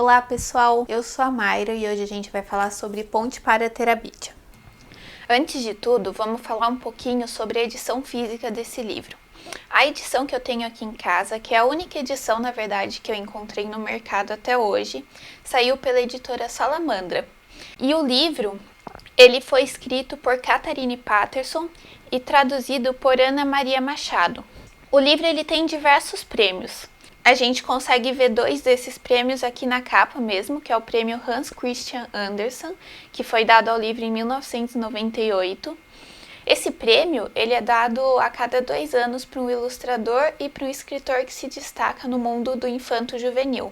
Olá pessoal, eu sou a Mayra e hoje a gente vai falar sobre Ponte para Terabithia. Antes de tudo, vamos falar um pouquinho sobre a edição física desse livro. A edição que eu tenho aqui em casa, que é a única edição, na verdade, que eu encontrei no mercado até hoje, saiu pela editora Salamandra. E o livro, ele foi escrito por Catharine Paterson e traduzido por Ana Maria Machado. O livro ele tem diversos prêmios. A gente consegue ver 2 desses prêmios aqui na capa mesmo, que é o prêmio Hans Christian Andersen, que foi dado ao livro em 1998. Esse prêmio ele é dado a cada 2 anos para um ilustrador e para um escritor que se destaca no mundo do infanto-juvenil.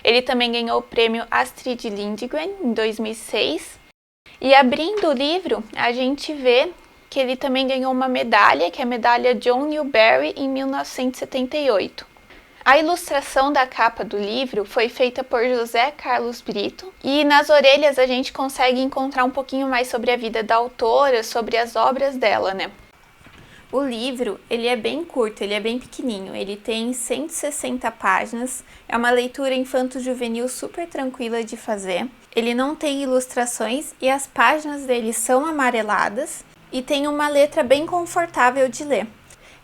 Ele também ganhou o prêmio Astrid Lindgren em 2006. E abrindo o livro, a gente vê que ele também ganhou uma medalha, que é a medalha John Newbery, em 1978. A ilustração da capa do livro foi feita por José Carlos Brito e nas orelhas a gente consegue encontrar um pouquinho mais sobre a vida da autora, sobre as obras dela, né? O livro, ele é bem curto, ele é bem pequenininho, ele tem 160 páginas, é uma leitura infanto-juvenil super tranquila de fazer. Ele não tem ilustrações e as páginas dele são amareladas e tem uma letra bem confortável de ler.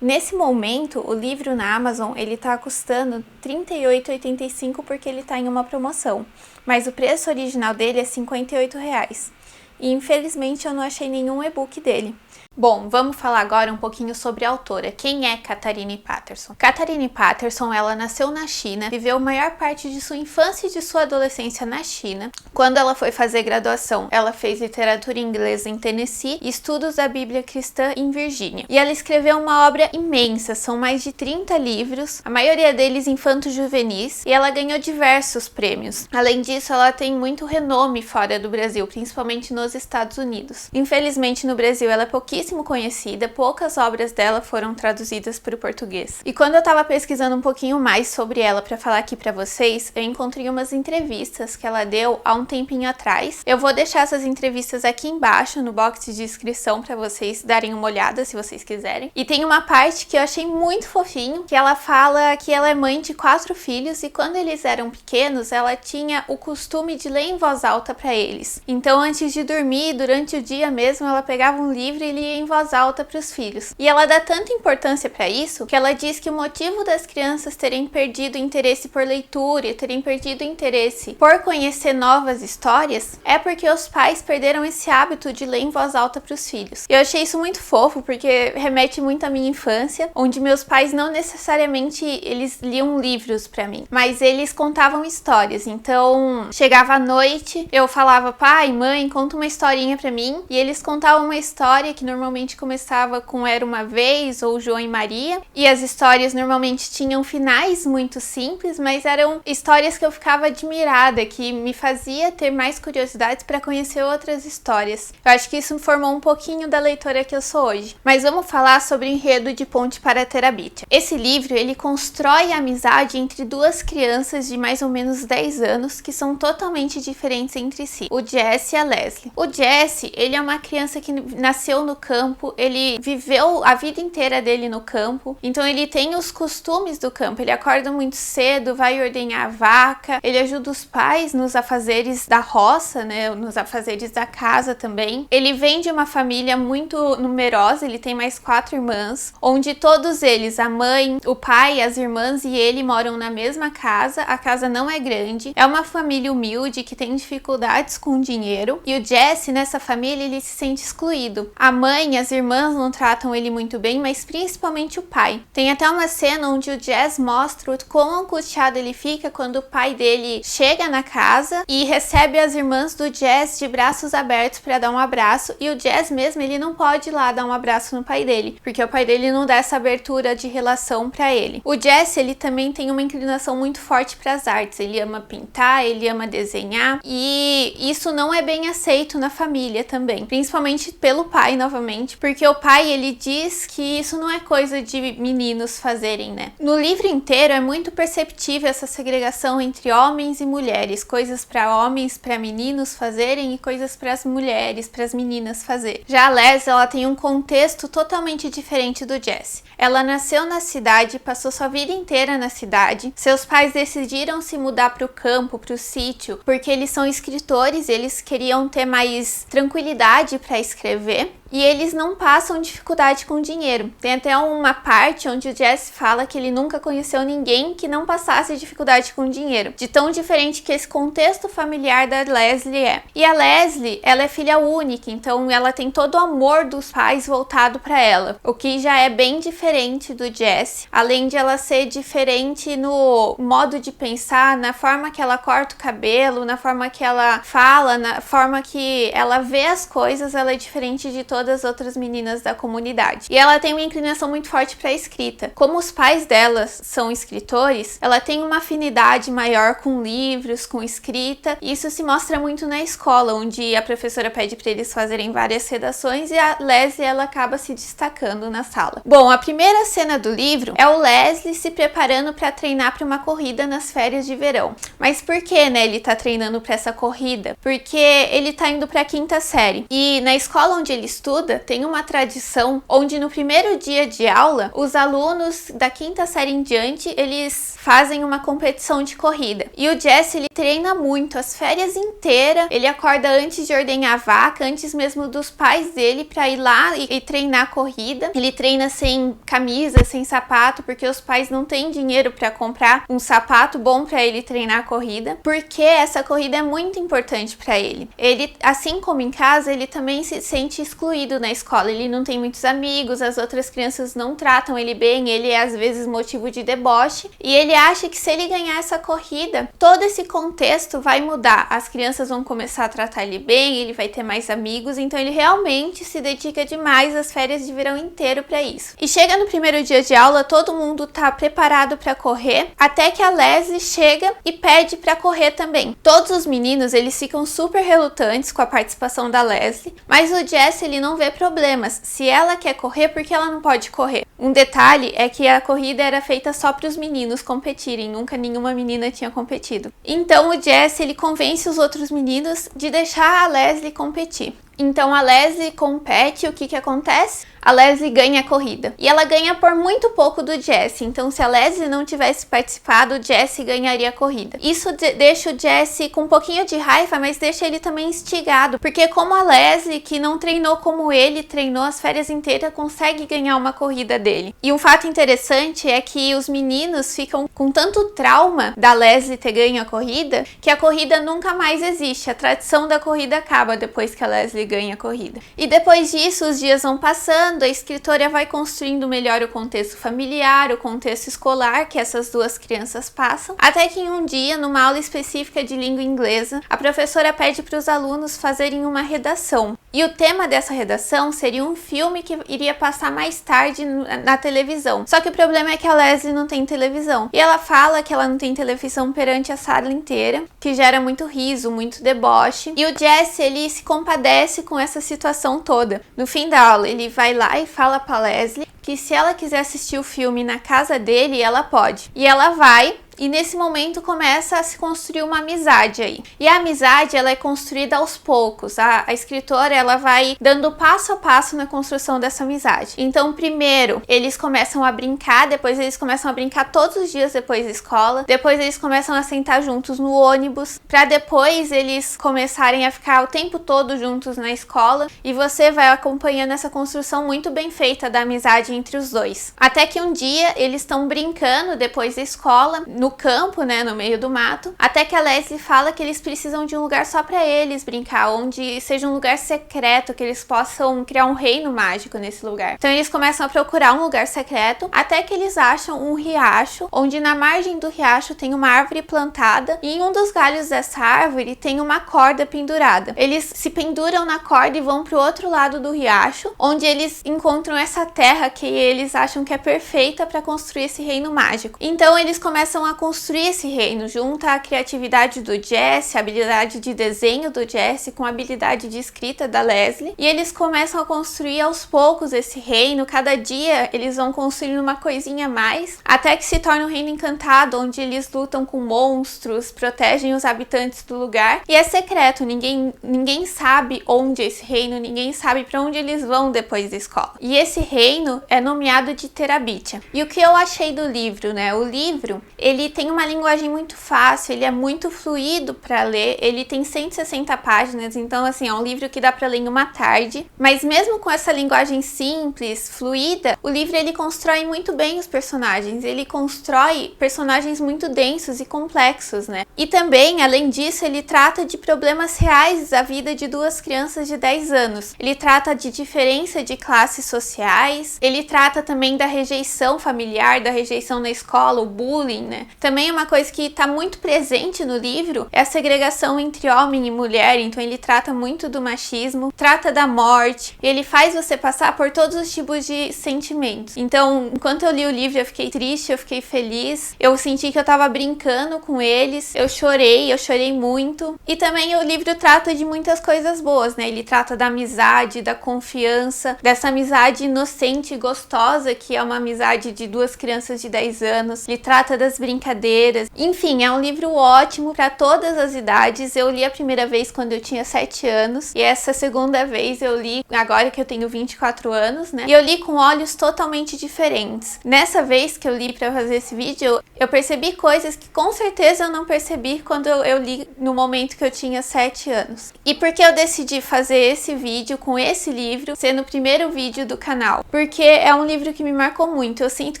Nesse momento, o livro na Amazon ele está custando R$ 38,85 porque ele está em uma promoção, mas o preço original dele é R$ 58,00 e infelizmente eu não achei nenhum e-book dele. Bom, vamos falar agora um pouquinho sobre a autora. Quem é Catharine Paterson? Catharine Paterson, ela nasceu na China, viveu a maior parte de sua infância e de sua adolescência na China. Quando ela foi fazer graduação, ela fez literatura inglesa em Tennessee e estudos da Bíblia cristã em Virgínia. E ela escreveu uma obra imensa, são mais de 30 livros, a maioria deles infanto-juvenis, e ela ganhou diversos prêmios. Além disso, ela tem muito renome fora do Brasil, principalmente nos Estados Unidos. Infelizmente, no Brasil, ela é pouquíssimo conhecida, poucas obras dela foram traduzidas para o português. E quando eu estava pesquisando um pouquinho mais sobre ela para falar aqui para vocês, eu encontrei umas entrevistas que ela deu há um tempinho atrás. Eu vou deixar essas entrevistas aqui embaixo no box de descrição para vocês darem uma olhada se vocês quiserem. E tem uma parte que eu achei muito fofinho, que ela fala que ela é mãe de 4 filhos e quando eles eram pequenos, ela tinha o costume de ler em voz alta para eles. Então, antes de dormir, durante o dia mesmo, ela pegava um livro e lia em voz alta para os filhos. E ela dá tanta importância para isso que ela diz que o motivo das crianças terem perdido o interesse por leitura e terem perdido o interesse por conhecer novas histórias é porque os pais perderam esse hábito de ler em voz alta para os filhos. Eu achei isso muito fofo porque remete muito à minha infância, onde meus pais não necessariamente eles liam livros para mim, mas eles contavam histórias. Então, chegava à noite, eu falava: "Pai, mãe, conta uma historinha para mim", e eles contavam uma história que normalmente começava com Era Uma Vez ou João e Maria, e as histórias normalmente tinham finais muito simples, mas eram histórias que eu ficava admirada, que me fazia ter mais curiosidades para conhecer outras histórias. Eu acho que isso formou um pouquinho da leitora que eu sou hoje. Mas vamos falar sobre o enredo de Ponte para Terabithia. Esse livro, ele constrói a amizade entre 2 crianças de mais ou menos 10 anos, que são totalmente diferentes entre si, o Jesse e a Leslie. O Jesse, ele é uma criança que nasceu no campo, ele viveu a vida inteira dele no campo, então ele tem os costumes do campo, ele acorda muito cedo, vai ordenhar a vaca, ele ajuda os pais nos afazeres da roça, né, nos afazeres da casa também. Ele vem de uma família muito numerosa, ele tem mais 4 irmãs, onde todos eles, a mãe, o pai, as irmãs e ele moram na mesma casa, a casa não é grande, é uma família humilde que tem dificuldades com dinheiro, e o Jesse, nessa família, ele se sente excluído. A mãe e as irmãs não tratam ele muito bem, mas principalmente o pai. Tem até uma cena onde o Jess mostra o quão angustiado ele fica quando o pai dele chega na casa e recebe as irmãs do Jess de braços abertos para dar um abraço, e o Jess mesmo, ele não pode ir lá dar um abraço no pai dele, porque o pai dele não dá essa abertura de relação para ele. O Jess, ele também tem uma inclinação muito forte para as artes, ele ama pintar, ele ama desenhar, e isso não é bem aceito na família também, principalmente pelo pai, novamente. novamente, porque o pai, ele diz que isso não é coisa de meninos fazerem, né? No livro inteiro é muito perceptível essa segregação entre homens e mulheres, coisas para homens, para meninos fazerem e coisas para as mulheres, para as meninas fazerem. Já a Leslie, ela tem um contexto totalmente diferente do Jesse. Ela nasceu na cidade, passou sua vida inteira na cidade. Seus pais decidiram se mudar para o campo, para o sítio, porque eles são escritores, eles queriam ter mais tranquilidade para escrever. E eles não passam dificuldade com dinheiro. Tem até uma parte onde o Jesse fala que ele nunca conheceu ninguém que não passasse dificuldade com dinheiro. De tão diferente que esse contexto familiar da Leslie é. E a Leslie, ela é filha única, então ela tem todo o amor dos pais voltado para ela. O que já é bem diferente do Jesse. Além de ela ser diferente no modo de pensar, na forma que ela corta o cabelo, na forma que ela fala, na forma que ela vê as coisas, ela é diferente de todas as outras meninas da comunidade. E ela tem uma inclinação muito forte para a escrita. Como os pais dela são escritores, ela tem uma afinidade maior com livros, com escrita. E isso se mostra muito na escola, onde a professora pede para eles fazerem várias redações e a Leslie, ela acaba se destacando na sala. Bom, a primeira cena do livro é o Leslie se preparando para treinar para uma corrida nas férias de verão. Mas por que, né, ele tá treinando para essa corrida? Porque ele tá indo para a 5ª série. E na escola onde ele estuda, tem uma tradição onde no primeiro dia de aula, os alunos da 5ª série em diante, eles fazem uma competição de corrida. E o Jesse, ele treina muito, as férias inteiras, ele acorda antes de ordenhar a vaca, antes mesmo dos pais dele, para ir lá e treinar a corrida. Ele treina sem camisa, sem sapato, porque os pais não têm dinheiro para comprar um sapato bom para ele treinar a corrida, porque essa corrida é muito importante para ele. Ele, assim como em casa, ele também se sente excluído na escola, ele não tem muitos amigos, as outras crianças não tratam ele bem, ele é às vezes motivo de deboche, e ele acha que se ele ganhar essa corrida, todo esse contexto vai mudar, as crianças vão começar a tratar ele bem, ele vai ter mais amigos, então ele realmente se dedica demais às férias de verão inteiro para isso. E chega no primeiro dia de aula, todo mundo tá preparado para correr, até que a Leslie chega e pede para correr também. Todos os meninos, eles ficam super relutantes com a participação da Leslie, mas o Jesse, ele não vê problemas. Se ela quer correr, por que ela não pode correr? Um detalhe é que a corrida era feita só para os meninos competirem, nunca nenhuma menina tinha competido. Então o Jesse, ele convence os outros meninos de deixar a Leslie competir. Então a Leslie compete, o que acontece? A Leslie ganha a corrida. E ela ganha por muito pouco do Jesse. Então se a Leslie não tivesse participado, o Jesse ganharia a corrida. Isso deixa o Jesse com um pouquinho de raiva, mas deixa ele também instigado. Porque como a Leslie, que não treinou como ele, treinou as férias inteiras, consegue ganhar uma corrida dele. E um fato interessante é que os meninos ficam com tanto trauma da Leslie ter ganho a corrida, que a corrida nunca mais existe. A tradição da corrida acaba depois que a Leslie ganha a corrida. E depois disso, os dias vão passando, a escritora vai construindo melhor o contexto familiar, o contexto escolar que essas duas crianças passam, até que em um dia, numa aula específica de língua inglesa, a professora pede para os alunos fazerem uma redação. E o tema dessa redação seria um filme que iria passar mais tarde na televisão. Só que o problema é que a Leslie não tem televisão. E ela fala que ela não tem televisão perante a sala inteira, que gera muito riso, muito deboche. E o Jesse, ele se compadece com essa situação toda. No fim da aula, ele vai lá e fala pra Leslie que se ela quiser assistir o filme na casa dele, ela pode. E ela vai. E nesse momento começa a se construir uma amizade aí. E a amizade, ela é construída aos poucos. A escritora, ela vai dando passo a passo na construção dessa amizade. Então, primeiro, eles começam a brincar, depois eles começam a brincar todos os dias depois da escola, depois eles começam a sentar juntos no ônibus, pra depois eles começarem a ficar o tempo todo juntos na escola, e você vai acompanhando essa construção muito bem feita da amizade entre os dois. Até que um dia, eles estão brincando depois da escola, no campo, né, no meio do mato, até que a Leslie fala que eles precisam de um lugar só pra eles brincar, onde seja um lugar secreto, que eles possam criar um reino mágico nesse lugar. Então eles começam a procurar um lugar secreto, até que eles acham um riacho, onde na margem do riacho tem uma árvore plantada, e em um dos galhos dessa árvore tem uma corda pendurada. Eles se penduram na corda e vão pro outro lado do riacho, onde eles encontram essa terra que eles acham que é perfeita para construir esse reino mágico. Então eles começam a a construir esse reino, junta a criatividade do Jesse, a habilidade de desenho do Jesse com a habilidade de escrita da Leslie, e eles começam a construir aos poucos esse reino. Cada dia eles vão construindo uma coisinha a mais, até que se torna um reino encantado, onde eles lutam com monstros, protegem os habitantes do lugar, e é secreto, ninguém sabe onde é esse reino, ninguém sabe para onde eles vão depois da escola. E esse reino é nomeado de Terabithia. E o que eu achei do livro, né? O livro, ele tem uma linguagem muito fácil, ele é muito fluido para ler, ele tem 160 páginas, então assim, é um livro que dá para ler em uma tarde, mas mesmo com essa linguagem simples, fluida, o livro ele constrói muito bem os personagens, ele constrói personagens muito densos e complexos, né? E também, além disso, ele trata de problemas reais da vida de duas crianças de 10 anos. Ele trata de diferença de classes sociais, ele trata também da rejeição familiar, da rejeição na escola, o bullying, né? Também uma coisa que está muito presente no livro é a segregação entre homem e mulher, então ele trata muito do machismo, trata da morte, ele faz você passar por todos os tipos de sentimentos. Então, enquanto eu li o livro, eu fiquei triste, eu fiquei feliz, eu senti que eu tava brincando com eles, eu chorei muito. E também o livro trata de muitas coisas boas, né? Ele trata da amizade, da confiança, dessa amizade inocente e gostosa, que é uma amizade de duas crianças de 10 anos. Ele trata das brincadeiras. Enfim, é um livro ótimo para todas as idades. Eu li a primeira vez quando eu tinha 7 anos, e essa segunda vez eu li agora que eu tenho 24 anos, né? E eu li com olhos totalmente diferentes. Nessa vez que eu li para fazer esse vídeo, eu percebi coisas que com certeza eu não percebi quando eu li no momento que eu tinha 7 anos. E por que eu decidi fazer esse vídeo com esse livro sendo o primeiro vídeo do canal? Porque é um livro que me marcou muito. Eu sinto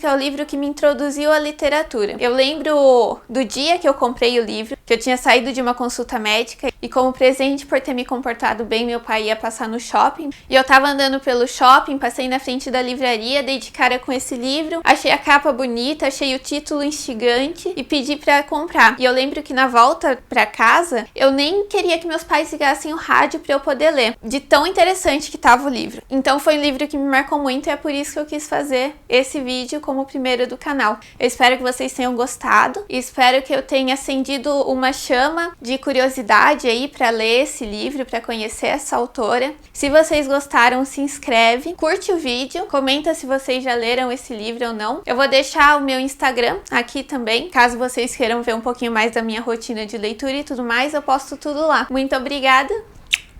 que é o livro que me introduziu à literatura. Eu lembro do dia que eu comprei o livro, que eu tinha saído de uma consulta médica e como presente por ter me comportado bem, meu pai ia passar no shopping. E eu tava andando pelo shopping, passei na frente da livraria, dei de cara com esse livro, achei a capa bonita, achei o título instigante e pedi pra comprar. E eu lembro que na volta pra casa, eu nem queria que meus pais ligassem o rádio pra eu poder ler, de tão interessante que tava o livro. Então foi um livro que me marcou muito e é por isso que eu quis fazer esse vídeo como o primeiro do canal. Eu espero que vocês tenham gostado e espero que eu tenha acendido uma chama de curiosidade aí pra ler esse livro, pra conhecer essa autora. Se vocês gostaram, se inscreve, curte o vídeo, comenta se vocês já leram esse livro ou não. Eu vou deixar o meu Instagram aqui também, caso vocês queiram ver um pouquinho mais da minha rotina de leitura e tudo mais, eu posto tudo lá. Muito obrigada,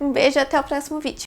um beijo e até o próximo vídeo.